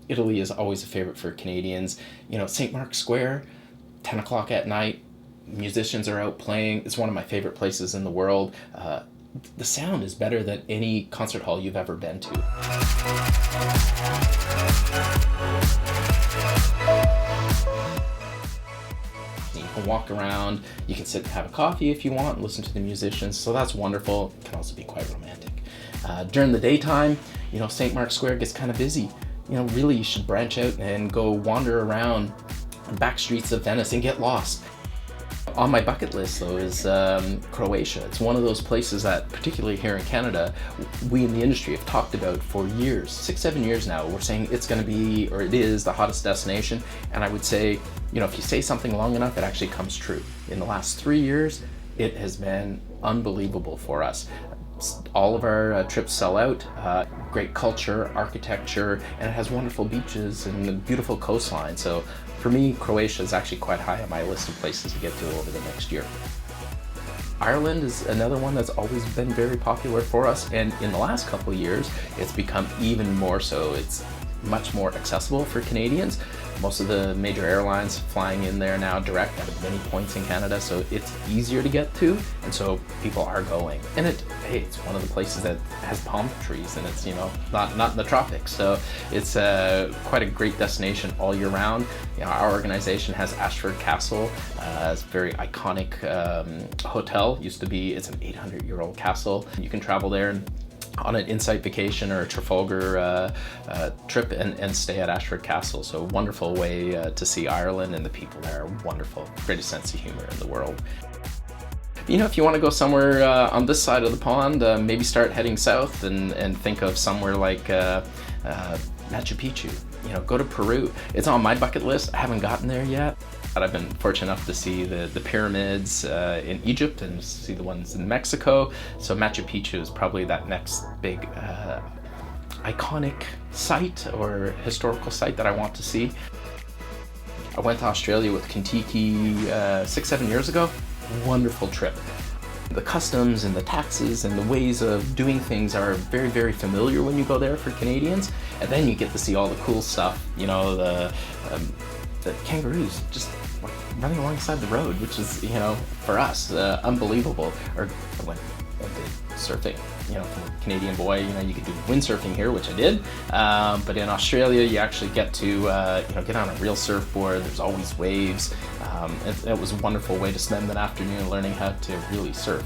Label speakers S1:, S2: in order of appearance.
S1: Italy is always a favorite for Canadians. You know, St. Mark's Square, 10 o'clock at night, musicians are out playing. It's one of my favorite places in the world. The sound is better than any concert hall you've ever been to. You can walk around, you can sit and have a coffee if you want, and listen to the musicians, so that's wonderful. It can also be quite romantic. During the daytime, you know, St. Mark's Square gets kind of busy. You know, really you should branch out and go wander around the back streets of Venice and get lost. On my bucket list, though, is Croatia. It's one of those places that, particularly here in Canada, we in the industry have talked about for years, 6-7 years now. We're saying it's going to be, or it is, the hottest destination. And I would say, you know, if you say something long enough, it actually comes true. In the last 3 years, it has been unbelievable for us. All of our trips sell out. Great culture, architecture, and it has wonderful beaches and a beautiful coastline. So for me, Croatia is actually quite high on my list of places to get to over the next year. Ireland is another one that's always been very popular for us, and in the last couple of years, it's become even more so. It's much more accessible for Canadians. Most of the major airlines flying in there now direct out of many points in Canada, so it's easier to get to, and so people are going. And it's one of the places that has palm trees, and it's, you know, not in the tropics, so it's quite a great destination all year round. You know, our organization has Ashford Castle, it's a very iconic hotel. It's an 800-year-old castle. You can travel there on an insight vacation or a Trafalgar trip and stay at Ashford Castle. So a wonderful way to see Ireland, and the people there are wonderful. Greatest sense of humor in the world. You know, if you want to go somewhere on this side of the pond, maybe start heading south and think of somewhere like Machu Picchu. You know, go to Peru. It's on my bucket list. I haven't gotten there yet. But I've been fortunate enough to see the pyramids in Egypt and see the ones in Mexico. So Machu Picchu is probably that next big iconic site or historical site that I want to see. I went to Australia with Contiki 6-7 years ago. Wonderful trip. The customs and the taxes and the ways of doing things are very, very familiar when you go there for Canadians. And then you get to see all the cool stuff, you know, the kangaroos just running alongside the road, which is, you know, for us, unbelievable. Or when I did surfing, you know, from a Canadian boy, you know, you could do windsurfing here, which I did. But in Australia, you actually get to, you know, get on a real surfboard. There's always waves. It was a wonderful way to spend an afternoon learning how to really surf.